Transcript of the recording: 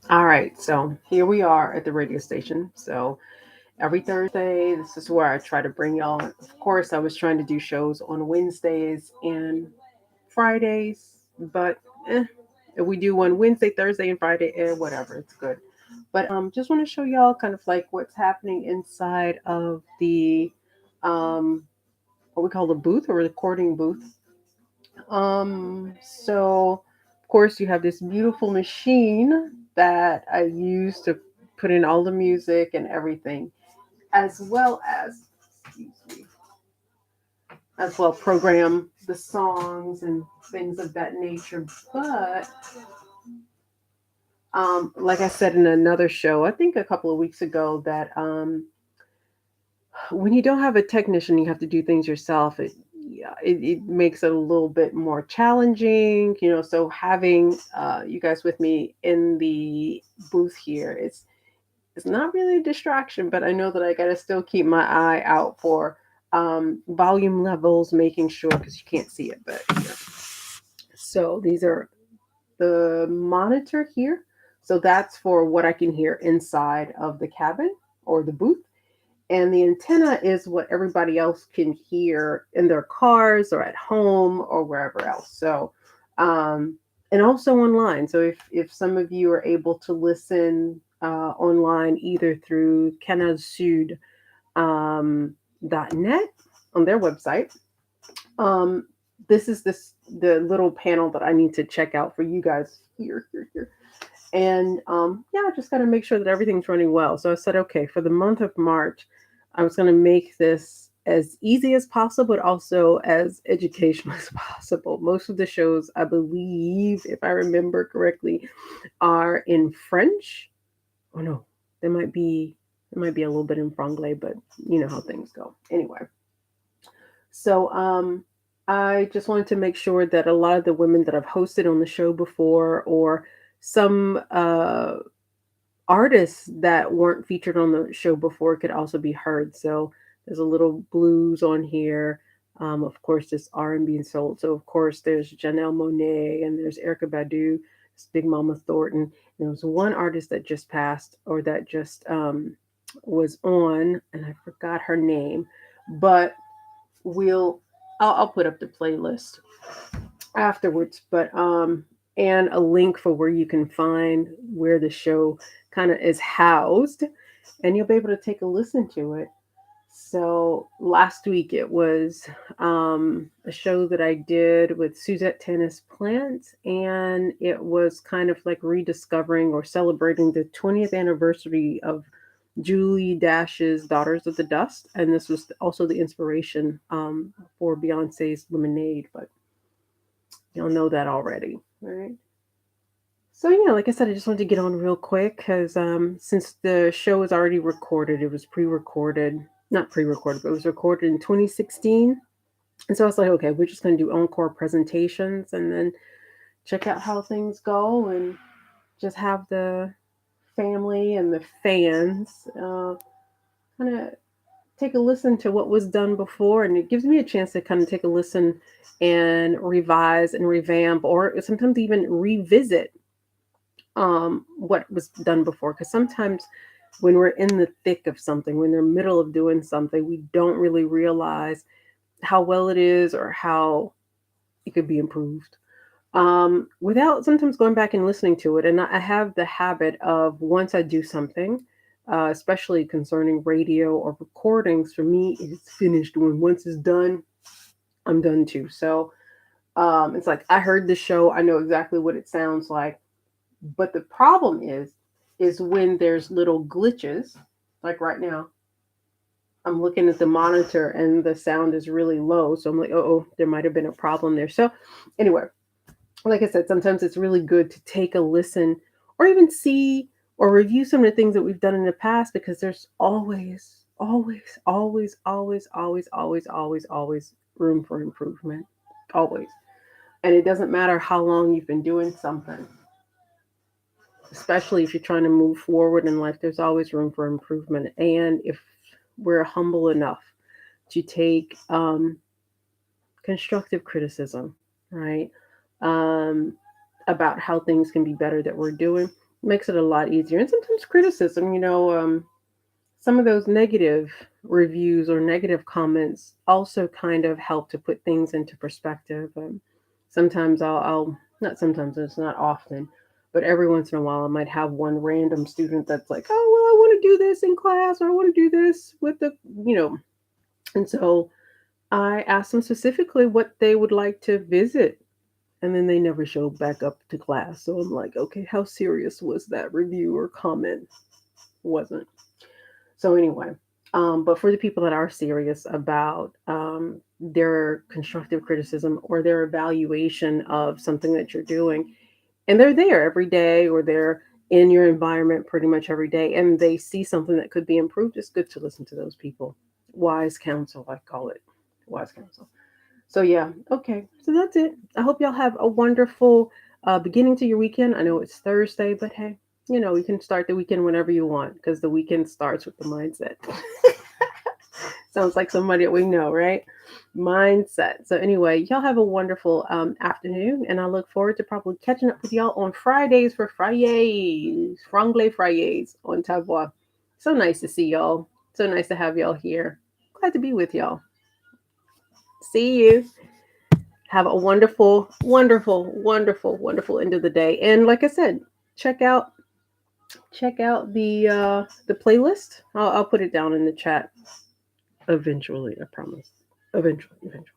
All right, so here we are at the radio station. So every Thursday, this is where I try to bring y'all. Of course, I was trying to do shows on Wednesdays and Fridays, but if we do one Wednesday, Thursday, and Friday, whatever, it's good. But just want to show y'all kind of like what's happening inside of the um, what we call the booth or recording booth. So of course you have this beautiful machine that I use to put in all the music and everything, as well as excuse me, as well program the songs and things of that nature. But like I said in another show, I think a couple of weeks ago, that when you don't have a technician, you have to do things yourself. It makes it a little bit more challenging, so having you guys with me in the booth here, it's not really a distraction, but I know that I got to still keep my eye out for volume levels, making sure, because you can't see it, but so these are the monitor here. So that's for what I can hear inside of the cabin or the booth. And the antenna is what everybody else can hear in their cars or at home or wherever else. So, and also online. So if some of you are able to listen online either through Canal Sud .net on their website, um, this is the little panel that I need to check out for you guys here. And yeah, I just got to make sure that everything's running well. So I said, okay, for the month of March, I was going to make this as easy as possible, but also as educational as possible. Most of the shows, I believe, if I remember correctly, are in French. Oh no, there might be a little bit in Franglais, but you know how things go. Anyway, so I just wanted to make sure that a lot of the women that I've hosted on the show before, or some artists that weren't featured on the show before, could also be heard. So there's a little blues on here. Of course, there's R&B and soul. So of course, there's Janelle Monae and there's Erykah Badu, Big Mama Thornton. And there was one artist that just passed, or that just was on, and I forgot her name, but we'll I'll put up the playlist afterwards. But and a link for where you can find where the show kind of is housed, and you'll be able to take a listen to it. So last week it was a show that I did with Suzette Tennis Plant, and it was kind of like rediscovering or celebrating the 20th anniversary of Julie Dash's Daughters of the Dust, and this was also the inspiration for Beyonce's Lemonade, but you'll know that already, right? So yeah, like I said, I just wanted to get on real quick because since the show was already recorded, it was pre-recorded, not pre-recorded, but it was recorded in 2016. And so I was like, okay, we're just going to do encore presentations and then check out how things go, and just have the family and the fans kind of take a listen to what was done before. And it gives me a chance to kind of take a listen and revise and revamp, or sometimes even revisit what was done before, because sometimes when we're in the thick of something, when we're in the middle of doing something, we don't really realize how well it is or how it could be improved, without sometimes going back and listening to it. And I have the habit of, once I do something, especially concerning radio or recordings, for me it's finished. When once it's done, I'm done too. So it's like, I heard the show, I know exactly what it sounds like. But the problem is when there's little glitches, like right now, I'm looking at the monitor and the sound is really low. So I'm like, oh, there might have been a problem there. So anyway, like I said, sometimes it's really good to take a listen, or even see or review some of the things that we've done in the past, because there's always room for improvement. Always. And it doesn't matter how long you've been doing something, especially if you're trying to move forward in life, there's always room for improvement. And if we're humble enough to take constructive criticism, right, um, about how things can be better that we're doing, makes it a lot easier. And sometimes criticism, some of those negative reviews or negative comments also kind of help to put things into perspective. Sometimes I'll not sometimes, it's not often, but every once in a while I might have one random student that's like, oh well, I want to do this in class, or I want to do this with the, you know, and so I asked them specifically what they would like to visit, and then they never showed back up to class. So I'm like, okay, how serious was that review or comment? Wasn't. So anyway, but for the people that are serious about their constructive criticism or their evaluation of something that you're doing, and they're there every day or they're in your environment pretty much every day, and they see something that could be improved, it's good to listen to those people. Wise counsel, I call it. Wise counsel. So yeah, okay. So that's it. I hope y'all have a wonderful beginning to your weekend. I know it's Thursday, but hey, you can start the weekend whenever you want because the weekend starts with the mindset. Sounds like somebody that we know, right? Mindset. So anyway, y'all have a wonderful afternoon, and I look forward to probably catching up with y'all on Fridays for Fridays, Franglais Fridays on TaVoie. So nice to see y'all. So nice to have y'all here. Glad to be with y'all. See you. Have a wonderful, wonderful, wonderful, wonderful end of the day. And like I said, check out the playlist. I'll put it down in the chat eventually. I promise. Eventually, eventually.